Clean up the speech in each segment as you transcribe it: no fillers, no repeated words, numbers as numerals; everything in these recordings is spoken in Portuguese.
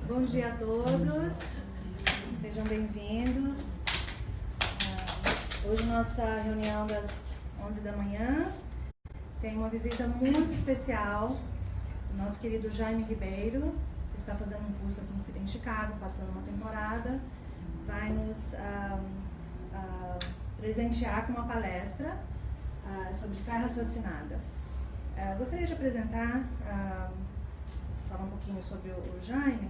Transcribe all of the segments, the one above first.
Bom dia a todos, sejam bem-vindos. Hoje nossa reunião das 11 da manhã tem uma visita muito especial do nosso querido Jaime Ribeiro, que está fazendo um curso aqui em Chicago, passando uma temporada, vai nos presentear com uma palestra sobre fé raciocinada. Gostaria de apresentar, falar um pouquinho sobre o Jaime.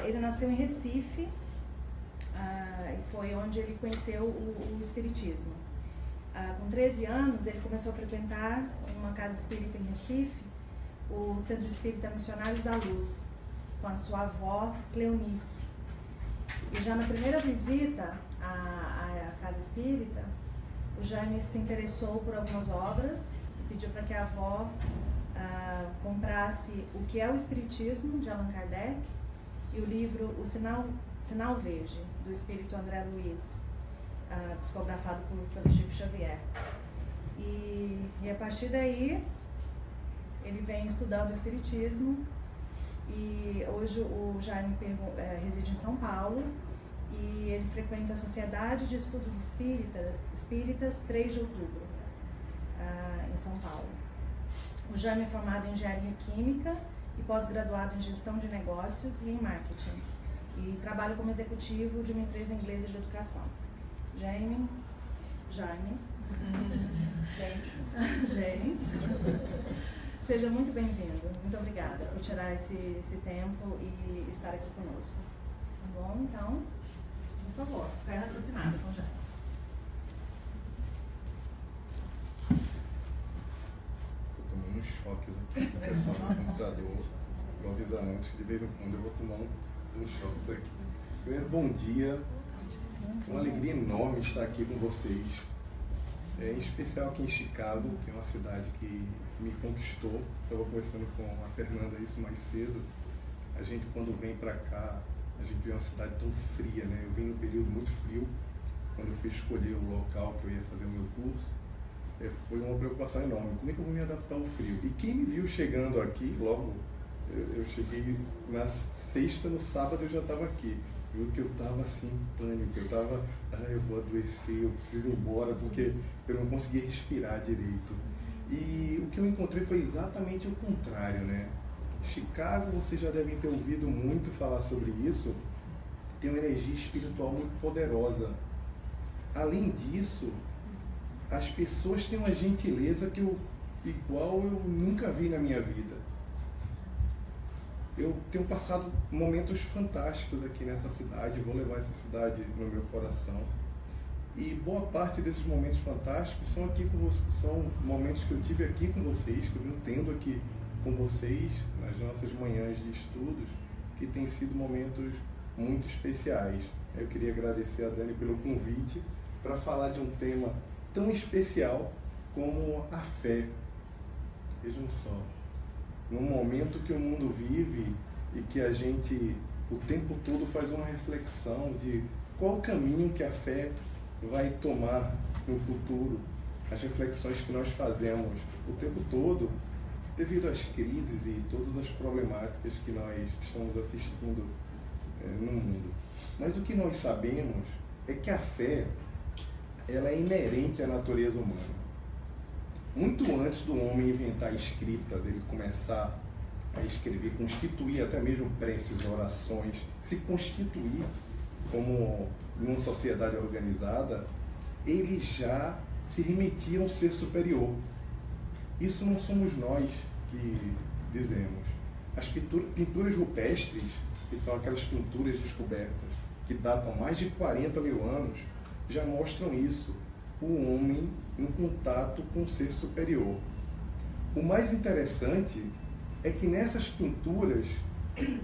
Ele nasceu em Recife e foi onde ele conheceu o Espiritismo. Com 13 anos, ele começou a frequentar uma casa espírita em Recife, o Centro Espírita Missionários da Luz, com a sua avó, Cleonice. E já na primeira visita à casa espírita, o Jaime se interessou por algumas obras e pediu para que a avó comprasse O que é o Espiritismo, de Allan Kardec, e o livro O Sinal Verde, do espírito André Luiz, psicografado pelo Chico Xavier. E a partir daí, ele vem estudando o Espiritismo, e hoje o Jaime reside em São Paulo, e ele frequenta a Sociedade de Estudos Espíritas 3 de Outubro, em São Paulo. O Jaime é formado em Engenharia Química e pós-graduado em Gestão de Negócios e em Marketing, e trabalha como executivo de uma empresa inglesa de educação. James, seja muito bem-vindo. Muito obrigada por tirar esse tempo e estar aqui conosco. Tá bom? Então, por favor, fé raciocinada com o Jaime. Uns choques aqui com o pessoal do computador. Vou avisar antes que de vez em quando eu vou tomar uns choques aqui. Primeiro, bom dia. Uma alegria enorme estar aqui com vocês. Em especial aqui em Chicago, que é uma cidade que me conquistou. Estava conversando com a Fernanda isso mais cedo. A gente, quando vem para cá, a gente vê uma cidade tão fria, né? Eu vim num período muito frio, quando eu fui escolher o local que eu ia fazer o meu curso. Foi uma preocupação enorme. Como é que eu vou me adaptar ao frio? E quem me viu chegando aqui, logo, eu cheguei na sexta, no sábado eu já estava aqui. Viu que eu estava assim em pânico, eu estava, eu vou adoecer, eu preciso ir embora, porque eu não conseguia respirar direito. E o que eu encontrei foi exatamente o contrário, né? Chicago, vocês já devem ter ouvido muito falar sobre isso, tem uma energia espiritual muito poderosa. Além disso, as pessoas têm uma gentileza igual eu nunca vi na minha vida. Eu tenho passado momentos fantásticos aqui nessa cidade, vou levar essa cidade no meu coração. E boa parte desses momentos fantásticos são aqui com vocês, são momentos que eu tive aqui com vocês, que eu venho tendo aqui com vocês nas nossas manhãs de estudos, que têm sido momentos muito especiais. Eu queria agradecer a Dani pelo convite para falar de um tema tão especial como a fé. Vejam só, num momento que o mundo vive e que a gente o tempo todo faz uma reflexão de qual o caminho que a fé vai tomar no futuro, as reflexões que nós fazemos o tempo todo devido às crises e todas as problemáticas que nós estamos assistindo no mundo. Mas o que nós sabemos é que a fé, ela é inerente à natureza humana. Muito antes do homem inventar a escrita, dele começar a escrever, constituir até mesmo preces, orações, se constituir como uma sociedade organizada, eles já se remetiam ao ser superior. Isso não somos nós que dizemos. As pinturas rupestres, que são aquelas pinturas descobertas, que datam mais de 40 mil anos, já mostram isso, o homem em contato com o ser superior. O mais interessante é que nessas pinturas,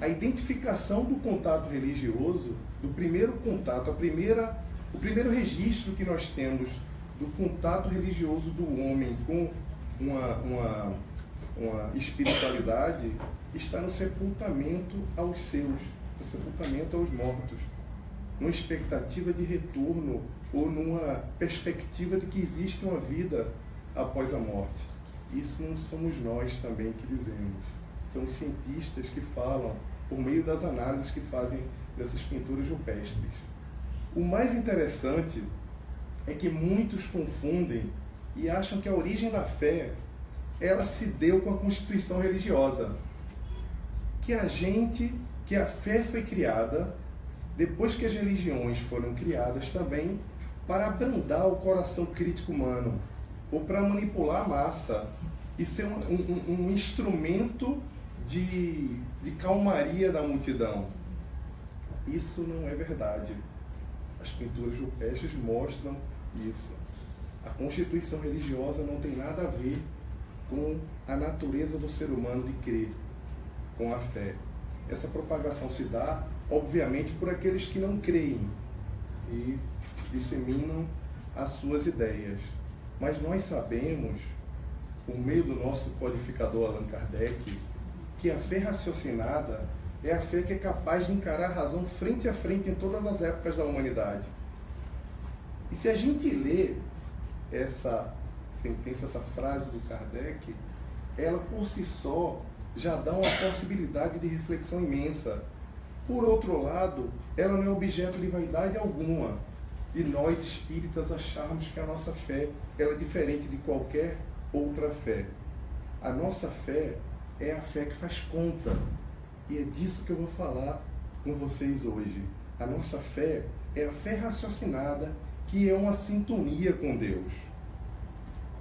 a identificação do contato religioso, do primeiro contato, o primeiro registro que nós temos do contato religioso do homem com uma espiritualidade, está no sepultamento aos seus, no sepultamento aos mortos, numa expectativa de retorno ou numa perspectiva de que existe uma vida após a morte. Isso não somos nós também que dizemos. São os cientistas que falam por meio das análises que fazem dessas pinturas rupestres. O mais interessante é que muitos confundem e acham que a origem da fé, ela se deu com a constituição religiosa. Que a fé foi criada depois que as religiões foram criadas também para abrandar o coração crítico humano, ou para manipular a massa e ser um instrumento de calmaria da multidão. Isso não é verdade. As pinturas rupestres mostram isso. A constituição religiosa não tem nada a ver com a natureza do ser humano de crer, com a fé. Essa propagação se dá, obviamente, por aqueles que não creem e disseminam as suas ideias. Mas nós sabemos, por meio do nosso codificador Allan Kardec, que a fé raciocinada é a fé que é capaz de encarar a razão frente a frente em todas as épocas da humanidade. E se a gente lê essa sentença, essa frase do Kardec, ela por si só já dá uma possibilidade de reflexão imensa. Por outro lado, ela não é objeto de vaidade alguma, de nós espíritas acharmos que a nossa fé ela é diferente de qualquer outra fé. A nossa fé é a fé que faz conta, e é disso que eu vou falar com vocês hoje. A nossa fé é a fé raciocinada, que é uma sintonia com Deus.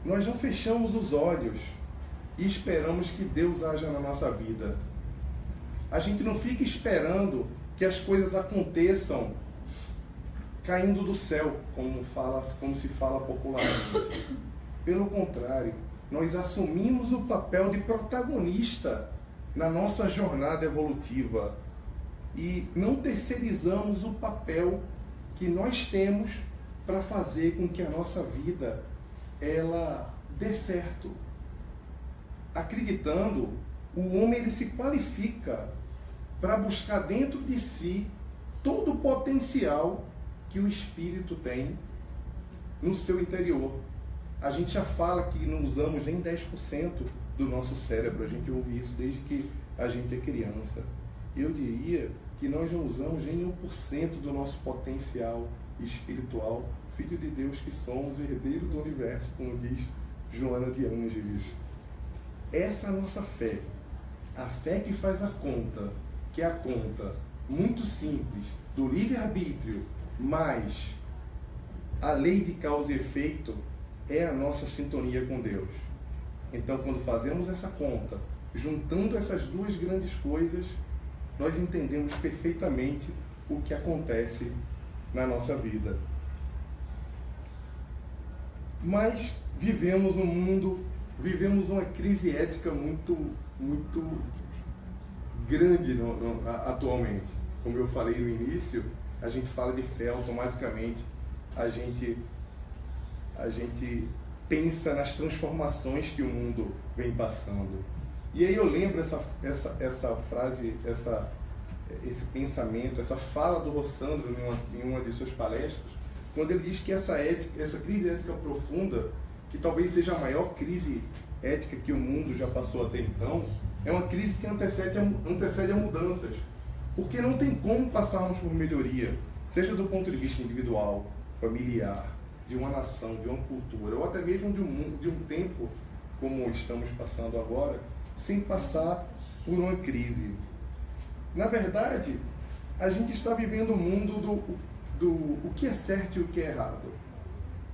Nós não fechamos os olhos e esperamos que Deus haja na nossa vida. A gente não fica esperando que as coisas aconteçam caindo do céu, como se fala popularmente. Pelo contrário, nós assumimos o papel de protagonista na nossa jornada evolutiva e não terceirizamos o papel que nós temos para fazer com que a nossa vida ela dê certo. Acreditando, o homem ele se qualifica para buscar dentro de si todo o potencial que o espírito tem no seu interior. A gente já fala que não usamos nem 10% do nosso cérebro, a gente ouve isso desde que a gente é criança. Eu diria que nós não usamos nem 1% do nosso potencial espiritual, filho de Deus que somos, herdeiro do universo, como diz Joana de Ângeles. Essa é a nossa fé, a fé que faz a conta, que é a conta muito simples do livre-arbítrio, mas a lei de causa e efeito é a nossa sintonia com Deus. Então, quando fazemos essa conta, juntando essas duas grandes coisas, nós entendemos perfeitamente o que acontece na nossa vida. Mas vivemos um mundo, vivemos uma crise ética muito grande atualmente. Como eu falei no início, a gente fala de fé, automaticamente a gente pensa nas transformações que o mundo vem passando. E aí eu lembro essa frase, esse pensamento, essa fala do Rossandro em uma de suas palestras, quando ele diz que essa crise ética profunda, que talvez seja a maior crise ética que o mundo já passou até então, é uma crise que antecede a mudanças. Porque não tem como passarmos por melhoria, seja do ponto de vista individual, familiar, de uma nação, de uma cultura, ou até mesmo de um tempo como estamos passando agora, sem passar por uma crise. Na verdade, a gente está vivendo um mundo do o que é certo e o que é errado.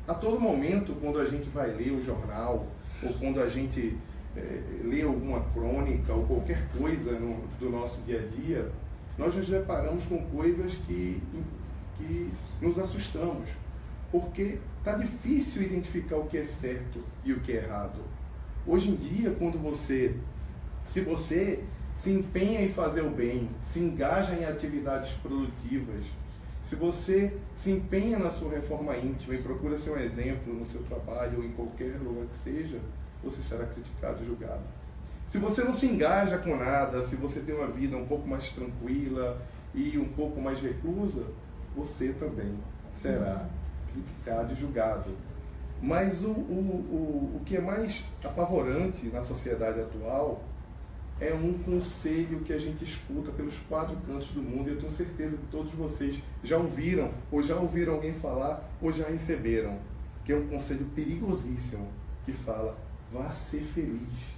A todo momento, quando a gente vai ler o jornal, ou quando a gente lê alguma crônica, ou qualquer coisa do nosso dia a dia, nós nos deparamos com coisas que nos assustamos. Porque está difícil identificar o que é certo e o que é errado. Hoje em dia, se você se empenha em fazer o bem, se engaja em atividades produtivas, se você se empenha na sua reforma íntima e procura ser um exemplo no seu trabalho ou em qualquer lugar que seja, você será criticado e julgado. Se você não se engaja com nada, se você tem uma vida um pouco mais tranquila e um pouco mais reclusa, você também será criticado e julgado. Mas o que é mais apavorante na sociedade atual é um conselho que a gente escuta pelos 4 cantos do mundo, e eu tenho certeza que todos vocês já ouviram, ou já ouviram alguém falar, ou já receberam, que é um conselho perigosíssimo, que fala: vá ser feliz.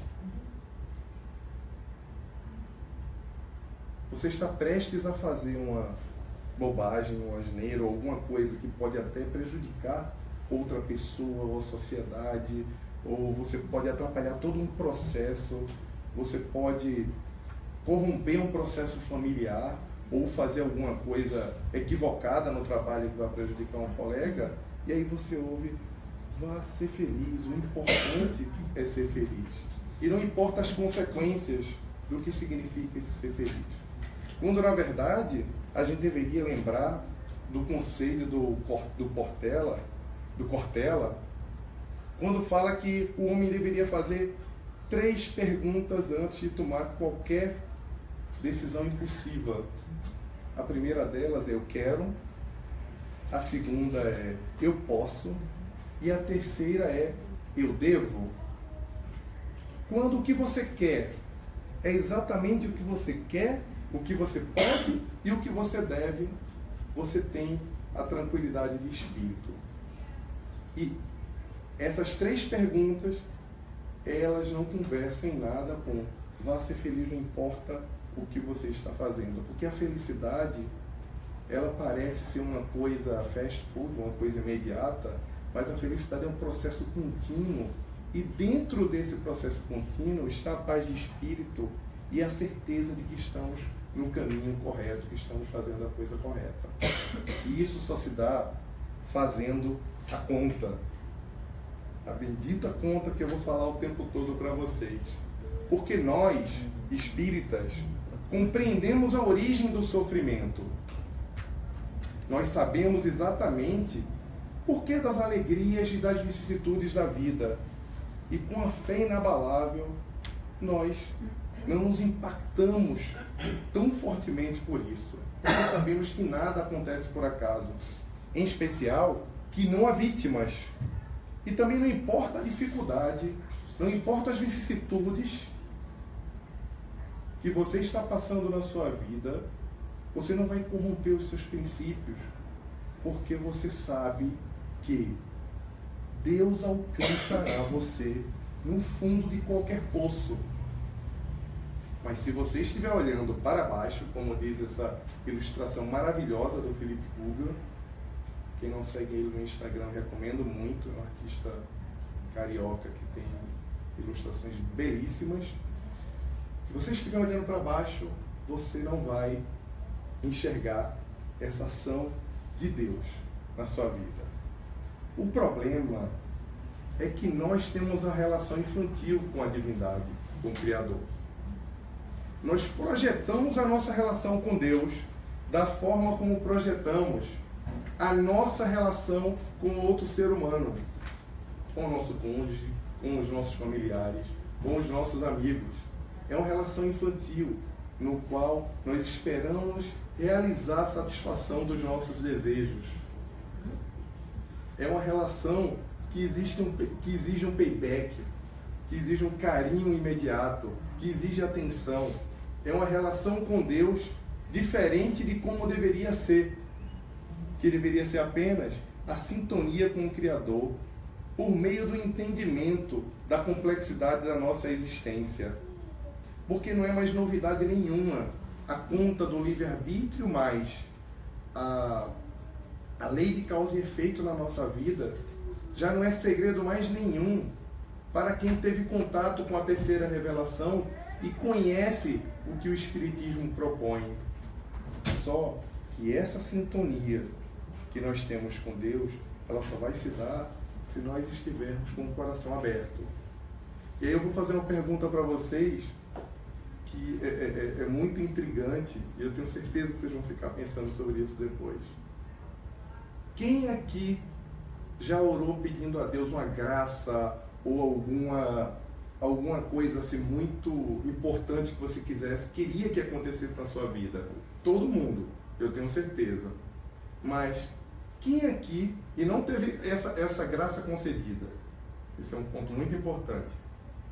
Você está prestes a fazer uma bobagem, uma asneira, ou alguma coisa que pode até prejudicar outra pessoa ou a sociedade, ou você pode atrapalhar todo um processo, você pode corromper um processo familiar, ou fazer alguma coisa equivocada no trabalho que vai prejudicar um colega, e aí você ouve: vá ser feliz, o importante é ser feliz. E não importa as consequências do que significa ser feliz. Quando, na verdade, a gente deveria lembrar do conselho do Cortella, quando fala que o homem deveria fazer 3 perguntas antes de tomar qualquer decisão impulsiva. A primeira delas é: eu quero. A segunda é: eu posso. E a terceira é: eu devo. Quando o que você quer é exatamente o que você quer, o que você pode e o que você deve, você tem a tranquilidade de espírito. E essas 3 perguntas, elas não conversam em nada com vá ser feliz, não importa o que você está fazendo. Porque a felicidade, ela parece ser uma coisa fast food, uma coisa imediata, mas a felicidade é um processo contínuo. E dentro desse processo contínuo está a paz de espírito e a certeza de que estamos no caminho correto, que estamos fazendo a coisa correta. E isso só se dá fazendo a conta. A bendita conta que eu vou falar o tempo todo para vocês. Porque nós, espíritas, compreendemos a origem do sofrimento. Nós sabemos exatamente por que das alegrias e das vicissitudes da vida. E com a fé inabalável, nós não nos impactamos tão fortemente por isso. Porque sabemos que nada acontece por acaso. Em especial, que não há vítimas. E também não importa a dificuldade, não importa as vicissitudes que você está passando na sua vida, você não vai corromper os seus princípios, porque você sabe que Deus alcançará você no fundo de qualquer poço. Mas se você estiver olhando para baixo, como diz essa ilustração maravilhosa do Felipe Guga, quem não segue ele no Instagram, recomendo muito, é um artista carioca que tem ilustrações belíssimas. Se você estiver olhando para baixo, você não vai enxergar essa ação de Deus na sua vida. O problema é que nós temos uma relação infantil com a divindade, com o Criador. Nós projetamos a nossa relação com Deus da forma como projetamos a nossa relação com outro ser humano, com o nosso cônjuge, com os nossos familiares, com os nossos amigos. É uma relação infantil, no qual nós esperamos realizar a satisfação dos nossos desejos. É uma relação que exige um payback, que exige um carinho imediato, que exige atenção. É uma relação com Deus diferente de como deveria ser, que deveria ser apenas a sintonia com o Criador, por meio do entendimento da complexidade da nossa existência. Porque não é mais novidade nenhuma a conta do livre-arbítrio, mais a lei de causa e efeito na nossa vida, já não é segredo mais nenhum para quem teve contato com a terceira revelação e conhece o que o Espiritismo propõe. Só que essa sintonia que nós temos com Deus, ela só vai se dar se nós estivermos com o coração aberto. E aí eu vou fazer uma pergunta para vocês que é muito intrigante, e eu tenho certeza que vocês vão ficar pensando sobre isso depois. Quem aqui já orou pedindo a Deus uma graça ou alguma coisa assim muito importante que você queria que acontecesse na sua vida? Todo mundo, eu tenho certeza. Mas quem aqui e não teve essa graça concedida? Esse é um ponto muito importante.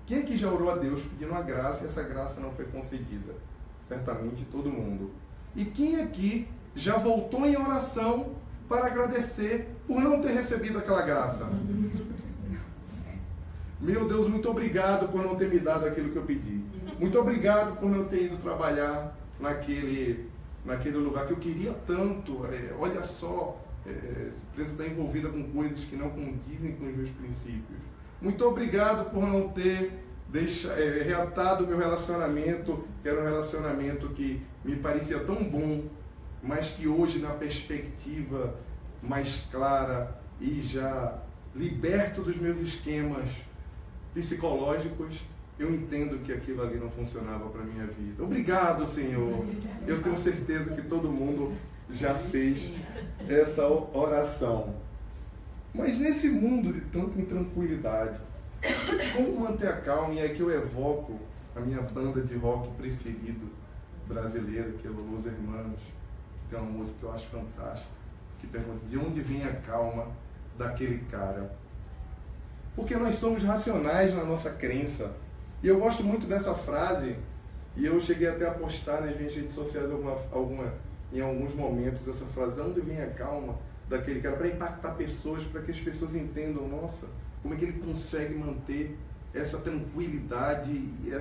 Quem aqui já orou a Deus pedindo uma graça e essa graça não foi concedida? Certamente todo mundo. E quem aqui já voltou em oração para agradecer por não ter recebido aquela graça? Meu Deus, muito obrigado por não ter me dado aquilo que eu pedi. Muito obrigado por não ter ido trabalhar naquele lugar que eu queria tanto. Olha só, essa empresa está envolvida com coisas que não condizem com os meus princípios. Muito obrigado por não ter reatado o meu relacionamento, que era um relacionamento que me parecia tão bom, mas que hoje, na perspectiva mais clara e já liberto dos meus esquemas psicológicos, eu entendo que aquilo ali não funcionava para a minha vida. Obrigado, Senhor. Eu tenho certeza que todo mundo já fez essa oração. Mas nesse mundo de tanta intranquilidade, como manter a calma? E é que eu evoco a minha banda de rock preferido brasileira, que é Los Hermanos. Tem uma música que eu acho fantástica, que pergunta: de onde vem a calma daquele cara? Porque nós somos racionais na nossa crença. E eu gosto muito dessa frase, e eu cheguei até a postar nas minhas redes sociais em alguns momentos essa frase: de onde vem a calma daquele cara? Para impactar pessoas, para que as pessoas entendam, nossa, como é que ele consegue manter essa tranquilidade e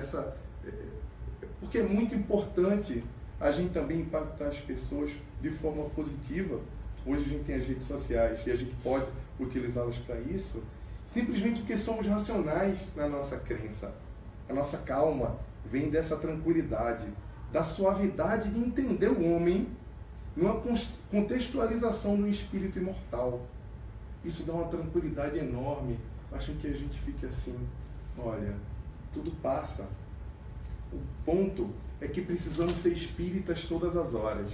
porque é muito importante a gente também impactar as pessoas de forma positiva. Hoje a gente tem as redes sociais e a gente pode utilizá-las para isso, simplesmente porque somos racionais na nossa crença. A nossa calma vem dessa tranquilidade, da suavidade de entender o homem numa contextualização do espírito imortal. Isso dá uma tranquilidade enorme, faz com que a gente fique assim: olha, tudo passa. O ponto é que precisamos ser espíritas todas as horas.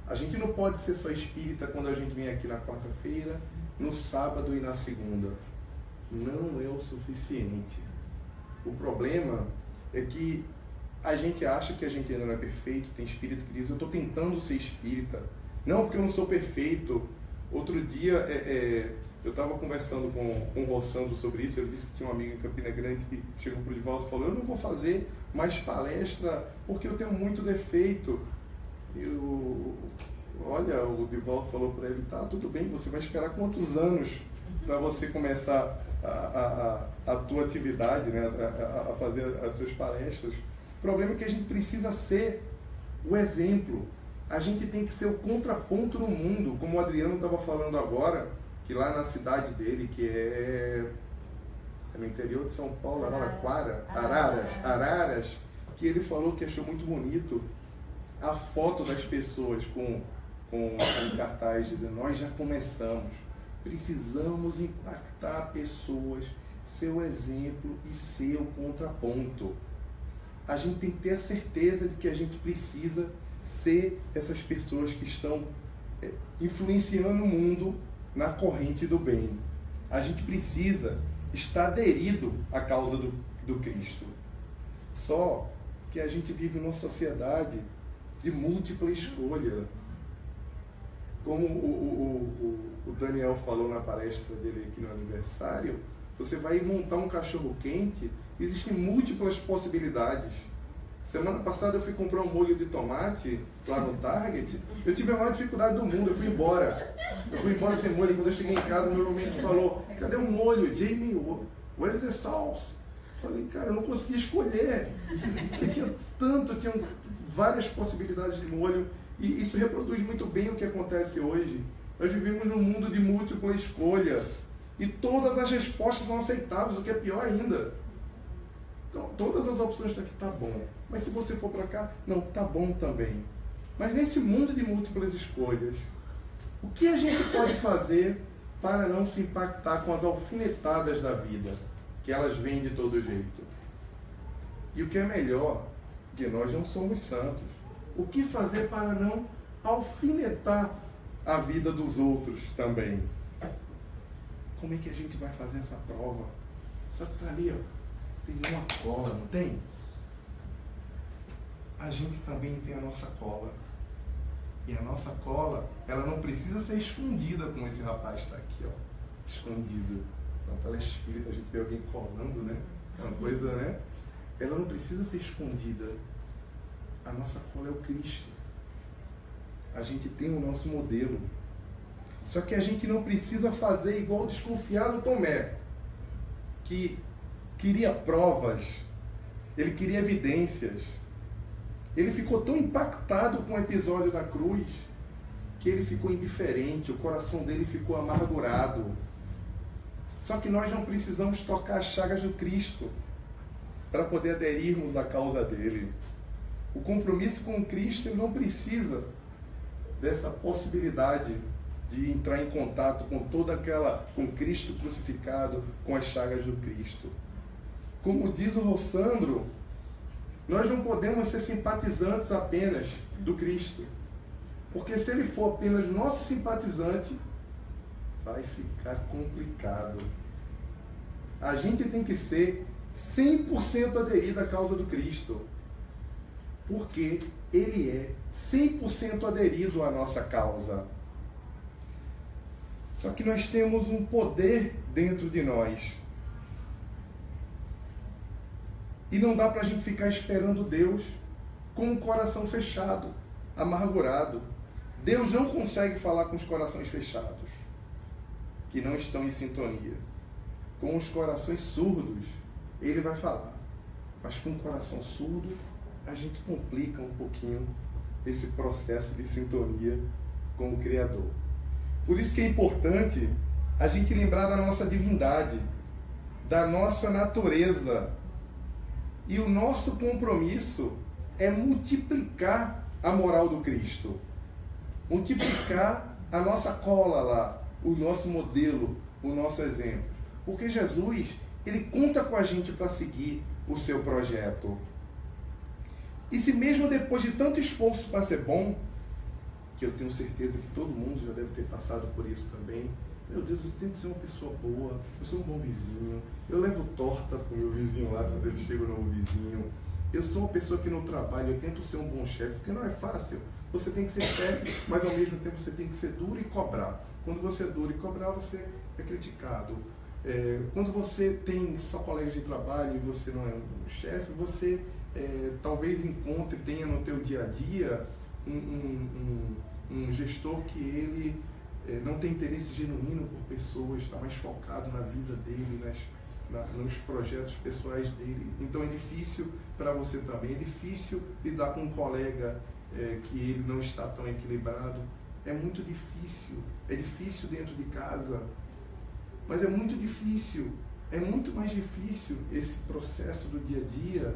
A gente não pode ser só espírita quando a gente vem aqui na quarta-feira, no sábado e na segunda. Não é o suficiente. O problema é que a gente acha que a gente ainda não é perfeito. Tem espírito que diz: eu estou tentando ser espírita. Não, porque eu não sou perfeito. Outro dia eu estava conversando com o Rossandro sobre isso. Ele disse que tinha um amigo em Campina Grande que chegou para o Divaldo e falou: eu não vou fazer mais palestra porque eu tenho muito defeito. Olha, o Divaldo falou para ele: tá, tudo bem, você vai esperar quantos anos para você começar a tua atividade, né, a fazer as suas palestras? O problema é que a gente precisa ser o exemplo. A gente tem que ser o contraponto no mundo, como o Adriano estava falando agora, que lá na cidade dele, que é no interior de São Paulo, Araras, que ele falou que achou muito bonito a foto das pessoas com cartaz dizendo: nós já começamos, precisamos impactar pessoas, ser o exemplo e ser o contraponto. A gente tem que ter a certeza de que a gente precisa ser essas pessoas que estão influenciando o mundo na corrente do bem. A gente precisa estar aderido à causa do Cristo. Só que a gente vive numa sociedade de múltipla escolha. Como o Daniel falou na palestra dele aqui no aniversário, você vai montar um cachorro quente, existem múltiplas possibilidades. Semana passada eu fui comprar um molho de tomate lá no Target, eu tive a maior dificuldade do mundo, eu fui embora. Sem molho. Quando eu cheguei em casa, meu roommate falou: cadê o molho? Jamie, where is the sauce? Eu falei: cara, eu não consegui escolher. Porque tinham várias possibilidades de molho, e isso reproduz muito bem o que acontece hoje. Nós vivemos num mundo de múltipla escolha, e todas as respostas são aceitáveis, o que é pior ainda. Então, todas as opções estão aqui, tá bom. Mas se você for para cá, não, tá bom também. Mas nesse mundo de múltiplas escolhas, o que a gente pode fazer para não se impactar com as alfinetadas da vida, que elas vêm de todo jeito? E o que é melhor, porque nós não somos santos, o que fazer para não alfinetar a vida dos outros também? Como é que a gente vai fazer essa prova? Só que para ali, ó, tem uma cola, não tem? A gente também tem a nossa cola. E a nossa cola, ela não precisa ser escondida como esse rapaz está aqui, ó. Escondido. Então, pela espírita, a gente vê alguém colando, né? É uma coisa, né? Ela não precisa ser escondida. A nossa cola é o Cristo. A gente tem o nosso modelo. Só que a gente não precisa fazer igual o desconfiado Tomé, que queria provas, ele queria evidências. Ele ficou tão impactado com o episódio da cruz que ele ficou indiferente, o coração dele ficou amargurado. Só que nós não precisamos tocar as chagas do Cristo para poder aderirmos à causa dele. O compromisso com Cristo, ele não precisa dessa possibilidade de entrar em contato com com Cristo crucificado, com as chagas do Cristo. Como diz o Rossandro, nós não podemos ser simpatizantes apenas do Cristo. Porque se ele for apenas nosso simpatizante, vai ficar complicado. A gente tem que ser 100% aderido à causa do Cristo. Porque ele é 100% aderido à nossa causa. Só que nós temos um poder dentro de nós. E não dá para a gente ficar esperando Deus com o coração fechado, amargurado. Deus não consegue falar com os corações fechados, que não estão em sintonia. Com os corações surdos, ele vai falar. Mas com o coração surdo, a gente complica um pouquinho esse processo de sintonia com o Criador. Por isso que é importante a gente lembrar da nossa divindade, da nossa natureza. E o nosso compromisso é multiplicar a moral do Cristo. Multiplicar a nossa cola lá, o nosso modelo, o nosso exemplo. Porque Jesus, ele conta com a gente para seguir o seu projeto. E se mesmo depois de tanto esforço para ser bom, que eu tenho certeza que todo mundo já deve ter passado por isso também, meu Deus, eu tento ser uma pessoa boa, eu sou um bom vizinho, eu levo torta pro meu vizinho lá quando ele chega, o novo vizinho, eu sou uma pessoa que no trabalho, eu tento ser um bom chefe, porque não é fácil. Você tem que ser chefe, mas ao mesmo tempo você tem que ser duro e cobrar. Quando você é duro e cobrar, você é criticado. Quando você tem só colegas de trabalho e você não é um chefe, você talvez encontre, tenha no teu dia a dia um gestor que ele não tem interesse genuíno por pessoas, está mais focado na vida dele, nos projetos pessoais dele. Então é difícil para você também, é difícil lidar com um colega que ele não está tão equilibrado. É muito difícil, é difícil dentro de casa, mas é muito difícil, é muito mais difícil esse processo do dia a dia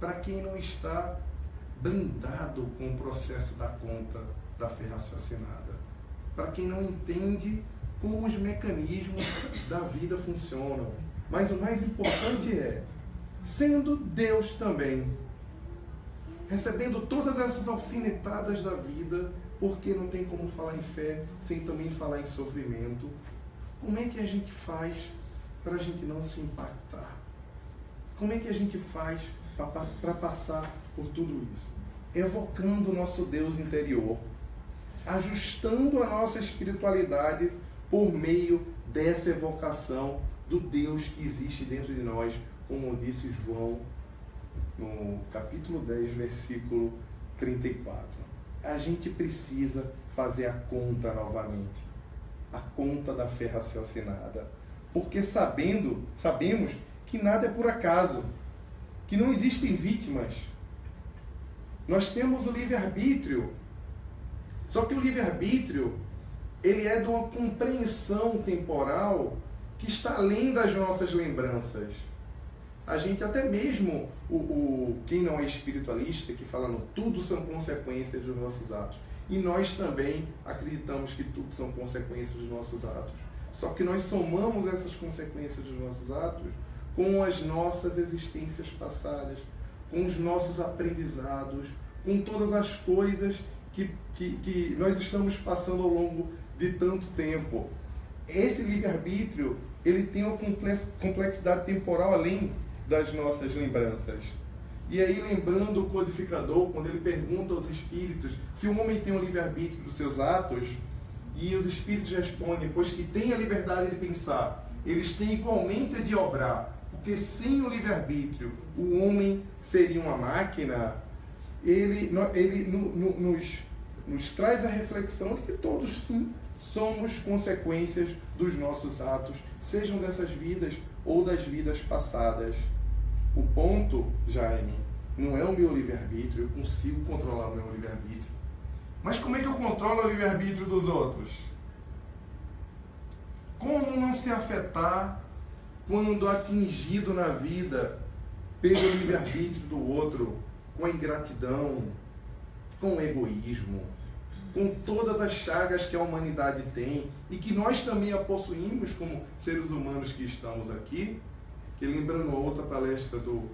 para quem não está blindado com o processo da conta da fé raciocinada, para quem não entende como os mecanismos da vida funcionam. Mas o mais importante é, sendo Deus também, recebendo todas essas alfinetadas da vida, porque não tem como falar em fé sem também falar em sofrimento, como é que a gente faz para a gente não se impactar? Como é que a gente faz para passar por tudo isso? Evocando o nosso Deus interior, ajustando a nossa espiritualidade por meio dessa evocação do Deus que existe dentro de nós, como disse João no capítulo 10, versículo 34. A gente precisa fazer a conta novamente, a conta da fé raciocinada, porque sabemos que nada é por acaso, que não existem vítimas. Nós temos o livre-arbítrio, só que o livre-arbítrio, ele é de uma compreensão temporal que está além das nossas lembranças. A gente até mesmo, quem não é espiritualista, que fala no tudo são consequências dos nossos atos. E nós também acreditamos que tudo são consequências dos nossos atos. Só que nós somamos essas consequências dos nossos atos com as nossas existências passadas, com os nossos aprendizados, com todas as coisas que nós estamos passando ao longo de tanto tempo. Esse livre-arbítrio, ele tem uma complexidade temporal além das nossas lembranças. E aí, lembrando o codificador, quando ele pergunta aos espíritos se o homem tem o livre-arbítrio dos seus atos, e os espíritos respondem, pois que têm a liberdade de pensar, eles têm igualmente a de obrar. O porque sem o livre-arbítrio o homem seria uma máquina, ele nos traz a reflexão de que todos, sim, somos consequências dos nossos atos, sejam dessas vidas ou das vidas passadas. O ponto, Jaime, não é o meu livre-arbítrio, eu consigo controlar o meu livre-arbítrio. Mas como é que eu controlo o livre-arbítrio dos outros? Como não se afetar quando atingido na vida pelo livre-arbítrio do outro, com a ingratidão, com o egoísmo, com todas as chagas que a humanidade tem e que nós também a possuímos como seres humanos que estamos aqui? Que, lembrando a outra palestra do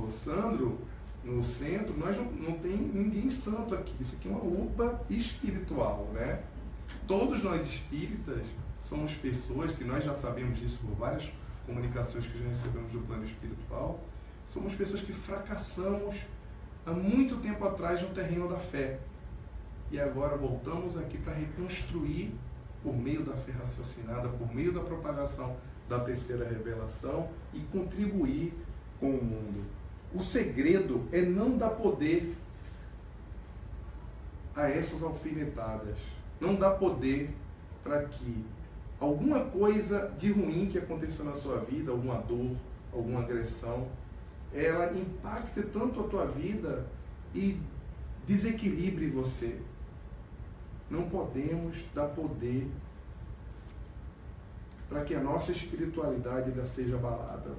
Sandro, no centro, nós não tem ninguém santo aqui. Isso aqui é uma UPA espiritual, né? Todos nós espíritas somos pessoas que nós já sabemos disso por várias comunicações que já recebemos do plano espiritual. Somos pessoas que fracassamos há muito tempo atrás no terreno da fé. E agora voltamos aqui para reconstruir, por meio da fé raciocinada, por meio da propagação da terceira revelação, e contribuir com o mundo. O segredo é não dar poder a essas alfinetadas. Não dar poder para que alguma coisa de ruim que aconteceu na sua vida, alguma dor, alguma agressão, ela impacte tanto a tua vida e desequilibre você. Não podemos dar poder para que a nossa espiritualidade ainda seja abalada.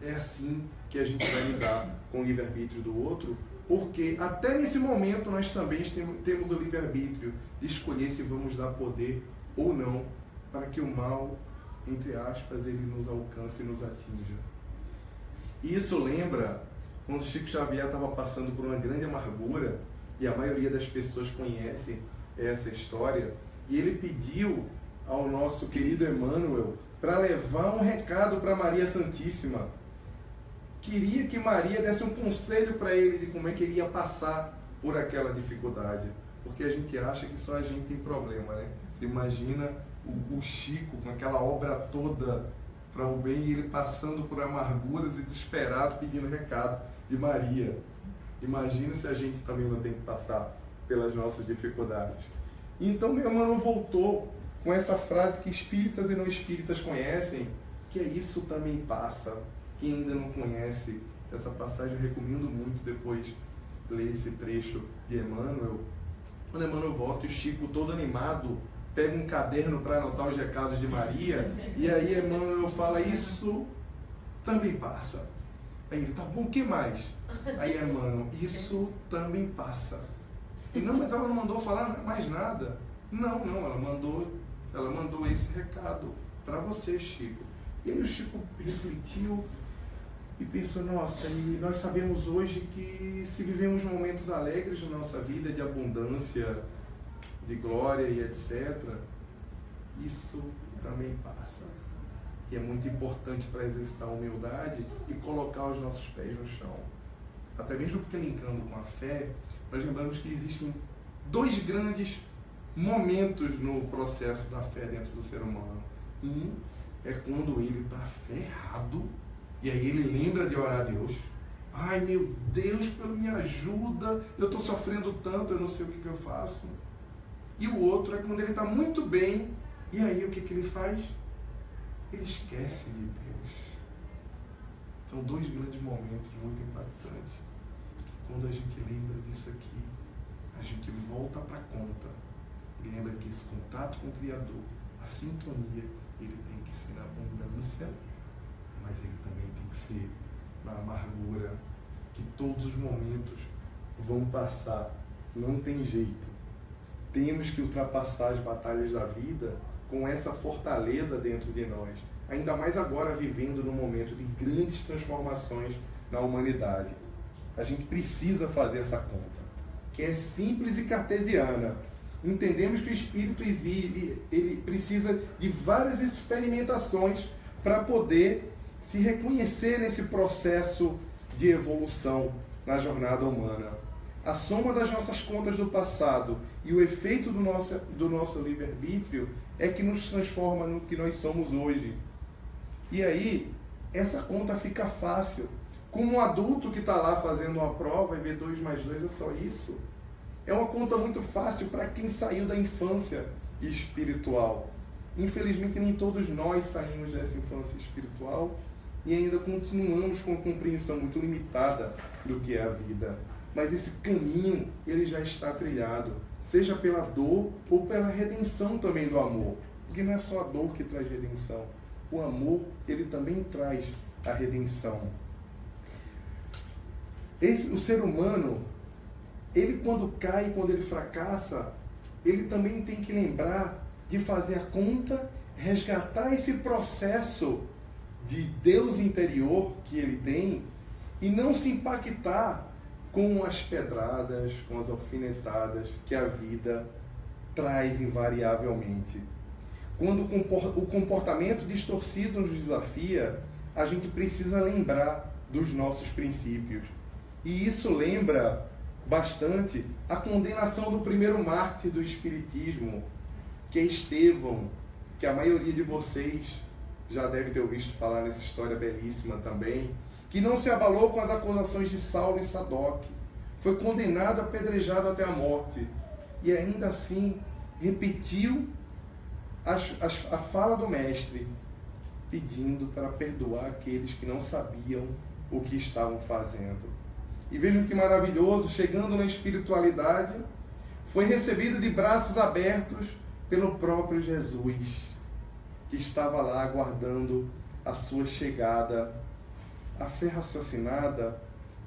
É assim que a gente vai lidar com o livre-arbítrio do outro, porque até nesse momento nós também temos o livre-arbítrio de escolher se vamos dar poder ou não para que o mal, entre aspas, ele nos alcance e nos atinja. Isso lembra quando Chico Xavier estava passando por uma grande amargura, e a maioria das pessoas conhece essa história, e ele pediu ao nosso querido Emmanuel para levar um recado para Maria Santíssima. Queria que Maria desse um conselho para ele de como é que ele ia passar por aquela dificuldade, porque a gente acha que só a gente tem problema, né? Você imagina o Chico com aquela obra toda para o bem, e ele passando por amarguras e desesperado pedindo recado de Maria. Imagina se a gente também não tem que passar pelas nossas dificuldades. Então meu irmão voltou com essa frase que espíritas e não espíritas conhecem, que é isso também passa. Quem ainda não conhece essa passagem, eu recomendo muito depois ler esse trecho de Emmanuel. Quando Emmanuel volta, o Chico todo animado pega um caderno para anotar os recados de Maria, e aí Emmanuel fala, isso também passa. Aí ele, tá bom, o que mais? Aí Emmanuel, isso também passa. E não, mas ela não mandou falar mais nada. Não, ela mandou esse recado para você, Chico. E aí o Chico refletiu e pensou, nossa, e nós sabemos hoje que se vivemos momentos alegres na nossa vida, de abundância, de glória e etc., isso também passa. E é muito importante para exercitar a humildade e colocar os nossos pés no chão. Até mesmo porque, linkando com a fé, nós lembramos que existem dois grandes momentos no processo da fé dentro do ser humano. Um é quando ele está ferrado, e aí ele lembra de orar a Deus. Ai, meu Deus, me ajuda, eu estou sofrendo tanto, eu não sei o que eu faço. E o outro é quando ele está muito bem, e aí o que ele faz? Ele esquece de Deus. São dois grandes momentos muito impactantes. Quando a gente lembra disso aqui, a gente volta para a conta e lembra que esse contato com o Criador, a sintonia, ele tem que ser na abundância, mas ele também tem que ser na amargura, que todos os momentos vão passar, não tem jeito. Temos que ultrapassar as batalhas da vida com essa fortaleza dentro de nós, ainda mais agora vivendo num momento de grandes transformações na humanidade. A gente precisa fazer essa conta, que é simples e cartesiana. Entendemos que o espírito exige, ele precisa de várias experimentações para poder se reconhecer nesse processo de evolução na jornada humana. A soma das nossas contas do passado e o efeito do nosso livre-arbítrio é que nos transforma no que nós somos hoje. E aí, essa conta fica fácil. Como um adulto que está lá fazendo uma prova e vê 2 mais 2 é só isso. É uma conta muito fácil para quem saiu da infância espiritual. Infelizmente, nem todos nós saímos dessa infância espiritual e ainda continuamos com uma compreensão muito limitada do que é a vida. Mas esse caminho, ele já está trilhado, seja pela dor ou pela redenção também do amor. Porque não é só a dor que traz redenção. O amor, ele também traz a redenção. O ser humano, ele quando cai, quando ele fracassa, ele também tem que lembrar de fazer a conta, resgatar esse processo de Deus interior que ele tem e não se impactar com as pedradas, com as alfinetadas que a vida traz invariavelmente. Quando o comportamento distorcido nos desafia, a gente precisa lembrar dos nossos princípios. E isso lembra bastante a condenação do primeiro mártir do Espiritismo, que é Estevão, que a maioria de vocês já deve ter ouvido falar nessa história belíssima também, que não se abalou com as acusações de Saulo e Sadoc, foi condenado, apedrejado até a morte, e ainda assim repetiu a fala do mestre, pedindo para perdoar aqueles que não sabiam o que estavam fazendo. E vejam que maravilhoso, chegando na espiritualidade, foi recebido de braços abertos pelo próprio Jesus, que estava lá aguardando a sua chegada. A fé raciocinada,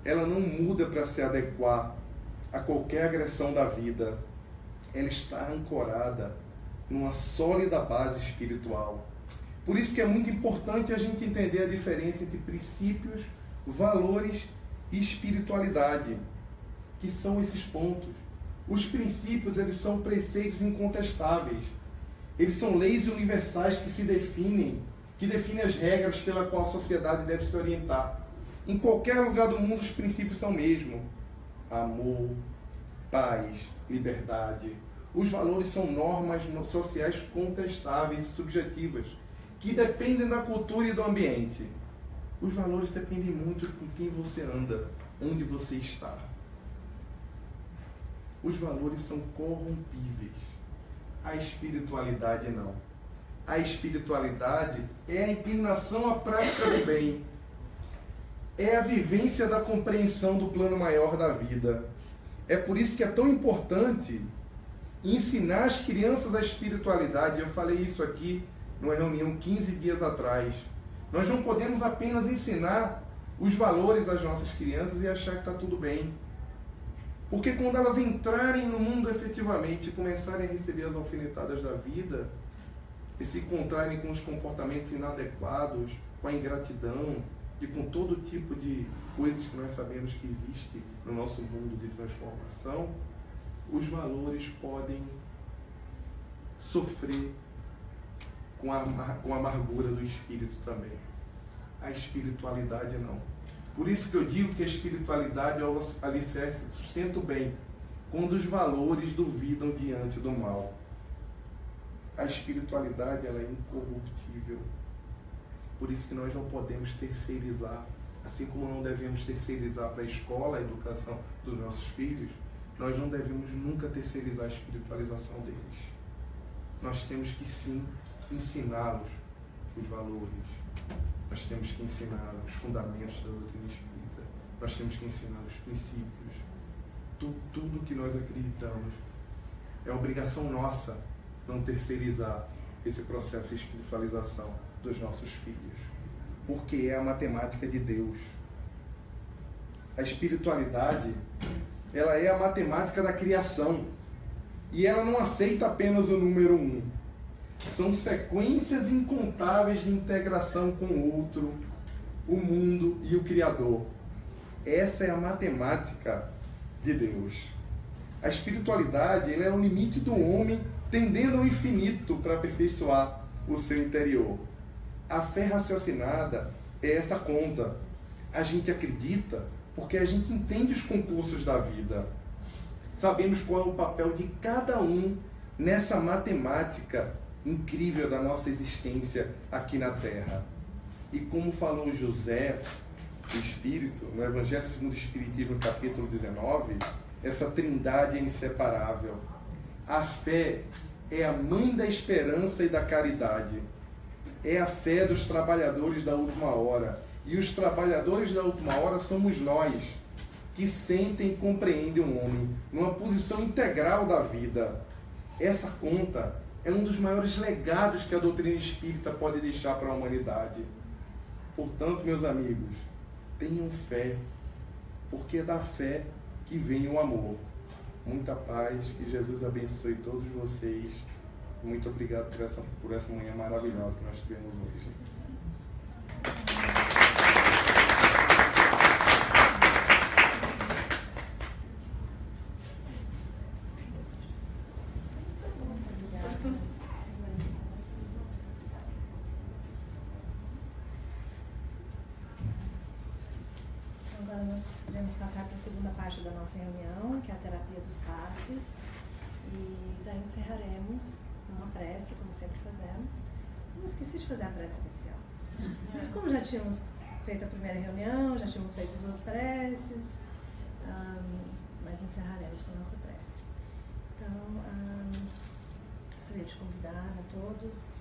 ela não muda para se adequar a qualquer agressão da vida. Ela está ancorada numa sólida base espiritual. Por isso que é muito importante a gente entender a diferença entre princípios, valores e espiritualidade, que são esses pontos. Os princípios, eles são preceitos incontestáveis. Eles são leis universais que definem as regras pela qual a sociedade deve se orientar. Em qualquer lugar do mundo, os princípios são o mesmo. Amor, paz, liberdade. Os valores são normas sociais contestáveis e subjetivas, que dependem da cultura e do ambiente. Os valores dependem muito com quem você anda, onde você está. Os valores são corrompíveis. A espiritualidade não. A espiritualidade é a inclinação à prática do bem. É a vivência da compreensão do plano maior da vida. É por isso que é tão importante ensinar as crianças a espiritualidade. Eu falei isso aqui numa reunião 15 dias atrás. Nós não podemos apenas ensinar os valores às nossas crianças e achar que está tudo bem. Porque quando elas entrarem no mundo efetivamente e começarem a receber as alfinetadas da vida e se encontrarem com os comportamentos inadequados, com a ingratidão e com todo tipo de coisas que nós sabemos que existe no nosso mundo de transformação, os valores podem sofrer com a amargura do espírito também. A espiritualidade não. Por isso que eu digo que a espiritualidade é o alicerce, sustenta o bem, quando os valores duvidam diante do mal. A espiritualidade, ela é incorruptível. Por isso que nós não podemos terceirizar, assim como não devemos terceirizar para a escola a educação dos nossos filhos, nós não devemos nunca terceirizar a espiritualização deles. Nós temos que sim ensiná-los os valores. Nós temos que ensinar os fundamentos da doutrina espírita. Nós temos que ensinar os princípios. Tudo que nós acreditamos. É obrigação nossa não terceirizar esse processo de espiritualização dos nossos filhos. Porque é a matemática de Deus. A espiritualidade, ela é a matemática da criação. E ela não aceita apenas o número 1. São sequências incontáveis de integração com o outro, o mundo e o Criador. Essa é a matemática de Deus. A espiritualidade, ela é o limite do homem tendendo ao infinito para aperfeiçoar o seu interior. A fé raciocinada é essa conta. A gente acredita porque a gente entende os concursos da vida. Sabemos qual é o papel de cada um nessa matemática incrível da nossa existência aqui na Terra. E como falou José, o Espírito, no Evangelho segundo o Espiritismo, capítulo 19, essa trindade é inseparável. A fé é a mãe da esperança e da caridade. É a fé dos trabalhadores da última hora. E os trabalhadores da última hora somos nós, que sentem e compreendem o homem numa posição integral da vida. Essa conta é um dos maiores legados que a doutrina espírita pode deixar para a humanidade. Portanto, meus amigos, tenham fé, porque é da fé que vem o amor. Muita paz, que Jesus abençoe todos vocês. Muito obrigado por essa manhã maravilhosa que nós tivemos hoje. Agora nós iremos passar para a segunda parte da nossa reunião, que é a terapia dos passes, e daí encerraremos uma prece, como sempre fazemos. Eu esqueci de fazer a prece inicial. Mas como já tínhamos feito a primeira reunião, já tínhamos feito 2 preces, mas encerraremos com a nossa prece. Então, gostaria de convidar a todos